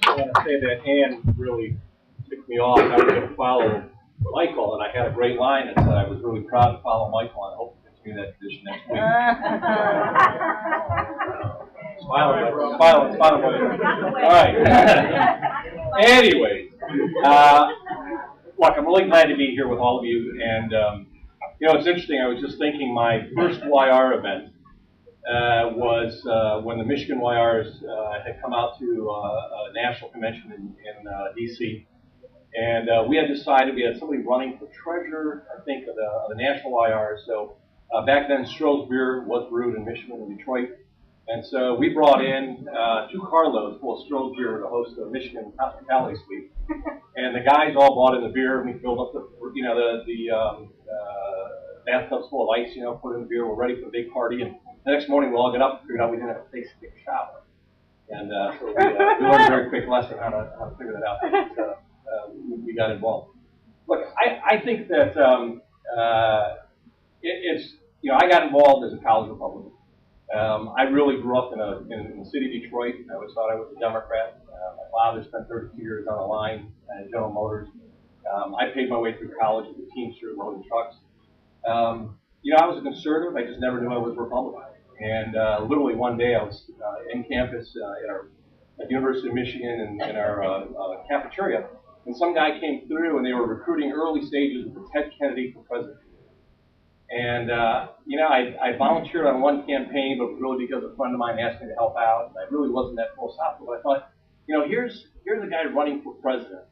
want to say that Ann really ticked me off. I was going to follow Michael, and I had a great line that said I was really proud to follow Michael, and I hope to continue that tradition next week. Smiling. All right. Anyway, look, I'm really glad to be here with all of you, and you know, it's interesting. I was just thinking my first YR event was when the Michigan YRs had come out to a national convention in D.C. And we had decided we had somebody running for treasurer, I think, of the national YR. So back then, Stroh's beer was brewed in Michigan and Detroit. And so we brought in 2 carloads full of Stroh's beer to host the Michigan Hospitality Suite. And the guys all bought in the beer, and we filled up the bathtubs full of ice, you know, put in the beer. We're ready for the big party. And the next morning, we all got up and figured out we didn't have a place to take a shower. And so we learned a very quick lesson how to figure that out. We got involved. Look, I think that it's, you know, I got involved as a college Republican. I really grew up in the city of Detroit. I always thought I was a Democrat. My father spent 32 years on the line at General Motors. I paid my way through college as a Teamster loading trucks. You know, I was a conservative. I just never knew I was a Republican. And literally one day I was in campus at the University of Michigan in our cafeteria, and some guy came through and they were recruiting early stages of Ted Kennedy for president. And you know, I volunteered on one campaign, but it was really because a friend of mine asked me to help out, and I really wasn't that philosophical. But I thought, you know, here's a guy running for president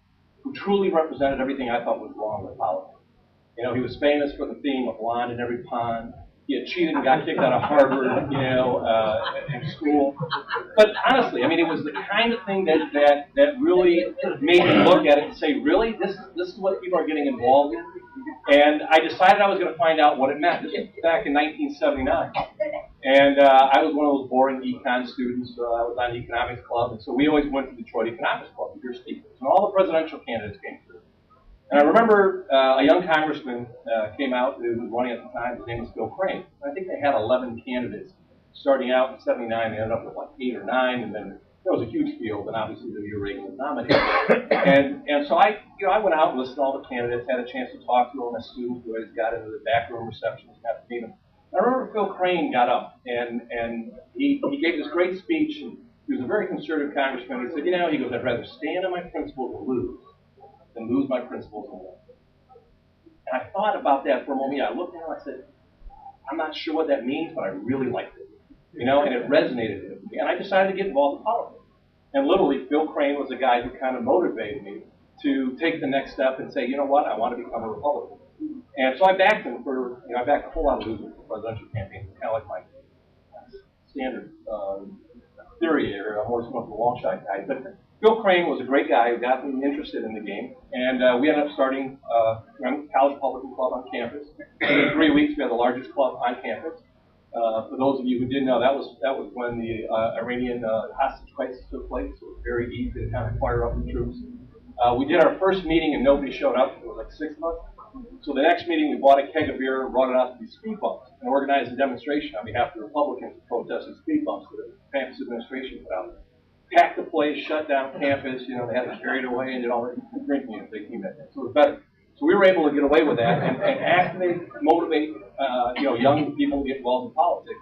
who truly represented everything I thought was wrong with politics. You know, he was famous for the theme of blonde in every pond. He had cheated and got kicked out of Harvard, you know, in school. But honestly, I mean, it was the kind of thing that really made me look at it and say, really, this is what people are getting involved in? And I decided I was going to find out what it meant. This was back in 1979. And I was one of those boring econ students. I was on the economics club, and so we always went to Detroit Economics Club to hear speakers. And all the presidential candidates came through. And I remember a young congressman came out who was running at the time. His name was Bill Crane. I think they had 11 candidates. Starting out in 79, they ended up with like 8 or 9, and then there was a huge field, and obviously the Reagan was nominated. And so I went out and listened to all the candidates, had a chance to talk to them as students who always got into the back room receptions and got to meet them. I remember Phil Crane got up, and he gave this great speech, and he was a very conservative congressman. He said, you know, he goes, I'd rather stand on my principles and lose than lose my principles and win. And I thought about that for a moment. I looked at him and I said, I'm not sure what that means, but I really liked it. You know, and it resonated with me. And I decided to get involved in politics. And literally, Bill Crane was the guy who kind of motivated me to take the next step and say, you know what, I want to become a Republican. And so I backed him for, you know, I backed a whole lot of losers for presidential campaigns. It's kind of like my standard theory area. I'm always going for the long shot guy. But Bill Crane was a great guy who got me interested in the game. And we ended up starting a college Republican club on campus. In 3 weeks, we had the largest club on campus. For those of you who didn't know, that was when the Iranian hostage crisis took place. So it was very easy to kind of fire up the troops. We did our first meeting and nobody showed up. It was like 6 months. So the next meeting, we bought a keg of beer and brought it out to these speed bumps and organized a demonstration on behalf of the Republicans to protest the speed bumps that the campus administration put out. Packed the place, shut down campus. You know, they had us carried away and did all the drinking and they came in. So it was better. So we were able to get away with that and activate, motivate, you know, young people to get involved in politics.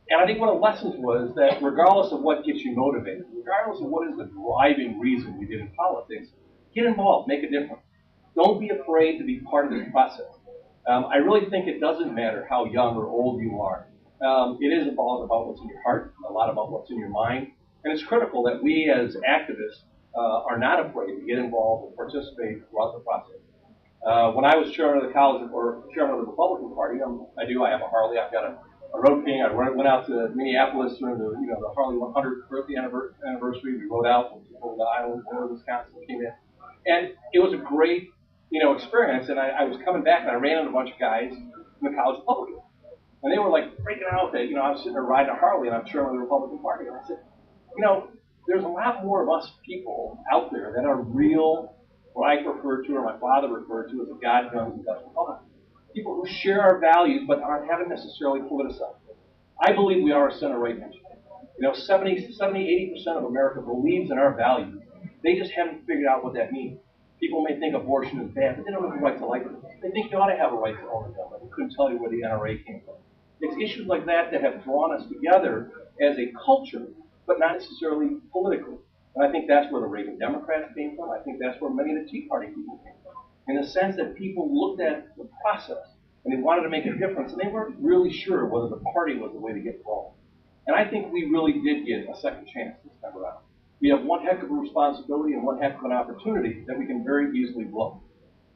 And I think one of the lessons was that regardless of what gets you motivated, regardless of what is the driving reason you get in politics, get involved, make a difference. Don't be afraid to be part of this process. I really think it doesn't matter how young or old you are. It is about what's in your heart, a lot about what's in your mind. And it's critical that we as activists are not afraid to get involved and participate throughout the process. When I was chairman of the college or chairman of the Republican Party, I have a Harley. I've got a road king. I went out to Minneapolis during the Harley 100th birthday anniversary. We rode out over the island of Wisconsin, came in, and it was a great experience. And I was coming back and I ran into a bunch of guys in the college Republican, and they were like freaking out that I was sitting there riding a Harley and I'm chairman of the Republican Party. And I said, there's a lot more of us people out there that are real, what I refer to, or my father referred to as a God, guns, and Dutch Republican. People who share our values but haven't necessarily politicized. I believe we are a center-right nation. 70, 80% of America believes in our values They just haven't figured out what that means. People may think abortion is bad, but they don't have the right to like it. They think you ought to have a right to own a gun, but they couldn't tell you where the NRA came from. It's issues like that that have drawn us together as a culture, but not necessarily politically. And I think that's where the Reagan Democrats came from. I think that's where many of the Tea Party people came from. In the sense that people looked at the process and they wanted to make a difference, and they weren't really sure whether the party was the way to get involved. And I think we really did get a second chance this time around. We have one heck of a responsibility and one heck of an opportunity that we can very easily blow.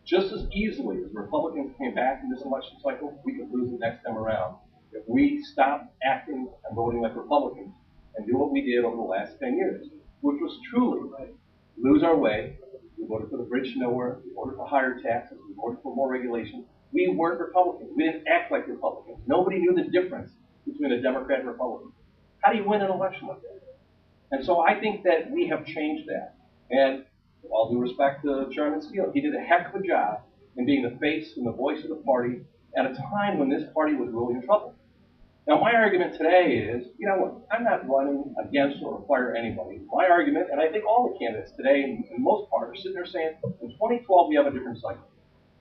Just as easily as Republicans came back in this election cycle, we could lose the next time around if we stop acting and voting like Republicans and do what we did over the last 10 years, which was truly lose our way. We voted for the bridge to nowhere. We voted for higher taxes. We voted for more regulation. We weren't Republicans. We didn't act like Republicans. Nobody knew the difference between a Democrat and Republican. How do you win an election like that? And so I think that we have changed that. And with all due respect to Chairman Steele, he did a heck of a job in being the face and the voice of the party at a time when this party was really in trouble. Now, my argument today is, you know what, I'm not running against or fire anybody. My argument, and I think all the candidates today, in most part, are sitting there saying, in 2012, we have a different cycle.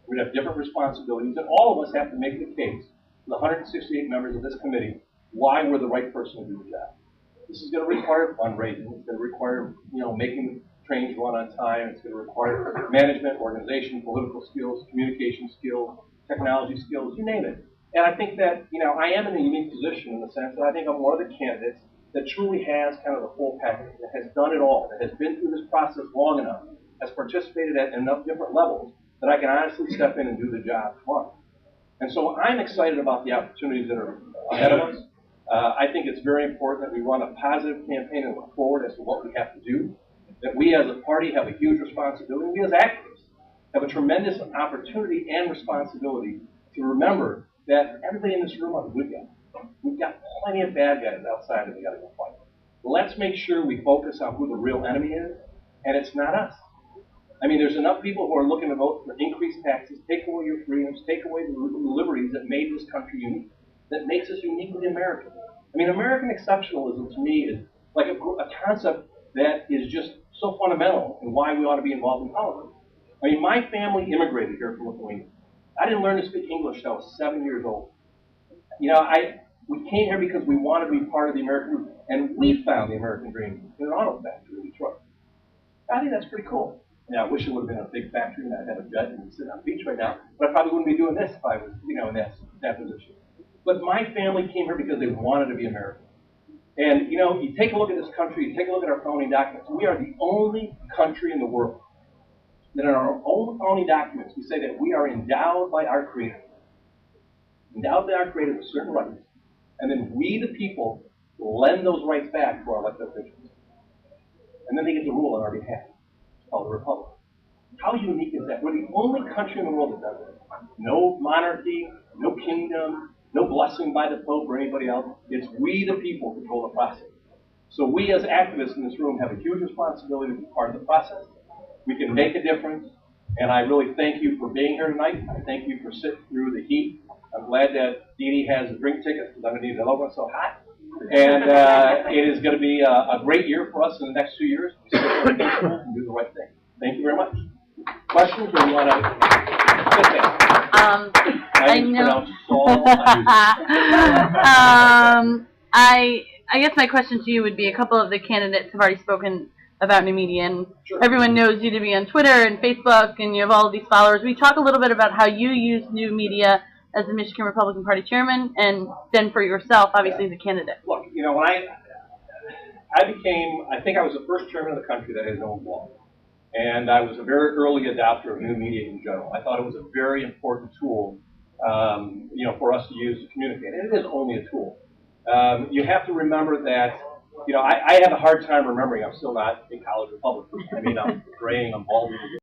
We have different responsibilities, and all of us have to make the case to the 168 members of this committee why we're the right person to do the job. This is going to require fundraising. It's going to require, making trains run on time. It's going to require management, organization, political skills, communication skills, technology skills, you name it. And I think that, I am in a unique position in the sense that I think I'm one of the candidates that truly has kind of the full package, that has done it all, that has been through this process long enough, has participated at enough different levels that I can honestly step in and do the job tomorrow. And so I'm excited about the opportunities that are ahead of us. I think it's very important that we run a positive campaign and look forward as to what we have to do, that we as a party have a huge responsibility. We as activists have a tremendous opportunity and responsibility to remember that everybody in this room are the good guys. We've got plenty of bad guys outside that we got to go fight. Let's make sure we focus on who the real enemy is, and it's not us. I mean, there's enough people who are looking to vote for increased taxes, take away your freedoms, take away the liberties that made this country unique, that makes us uniquely American. I mean, American exceptionalism to me is like a concept that is just so fundamental in why we ought to be involved in politics. I mean, my family immigrated here from Lithuania. I didn't learn to speak English until I was 7 years old. We came here because we wanted to be part of the American group, and we found the American dream in an auto factory in Detroit. I think that's pretty cool. Now, I wish it would have been a big factory and I'd have a jet and sit on the beach right now, but I probably wouldn't be doing this if I was, in that position. But my family came here because they wanted to be American. And, you take a look at this country, you take a look at our founding documents. We are the only country in the world that in our own founding documents, we say that we are endowed by our Creator. Endowed by our Creator with certain rights. And then we, the people, lend those rights back to our elected officials. And then they get to rule on our behalf. It's called the Republic. How unique is that? We're the only country in the world that does it. No monarchy, no kingdom, no blessing by the Pope or anybody else. It's we, the people, control the process. So we as activists in this room have a huge responsibility to be part of the process. We can make a difference. And I really thank you for being here tonight. I thank you for sitting through the heat. I'm glad that Dee Dee has a drink ticket because I'm going to need another one so hot. And it is going to be a great year for us in the next 2 years. Stick our principles and do the right thing. Thank you very much. Questions, or you want to? I know. I guess my question to you would be: a couple of the candidates have already spoken about new media, and Sure. Everyone knows you to be on Twitter and Facebook, and you have all of these followers. We talk a little bit about how you use new media as the Michigan Republican Party chairman, and then for yourself, obviously, as a candidate. Look, when I think I was the first chairman of the country that had his own blog. And I was a very early adopter of new media in general. I thought it was a very important tool, for us to use to communicate. And it is only a tool. You have to remember that, I have a hard time remembering I'm still not a college Republican. I mean, I'm graying, I'm balding.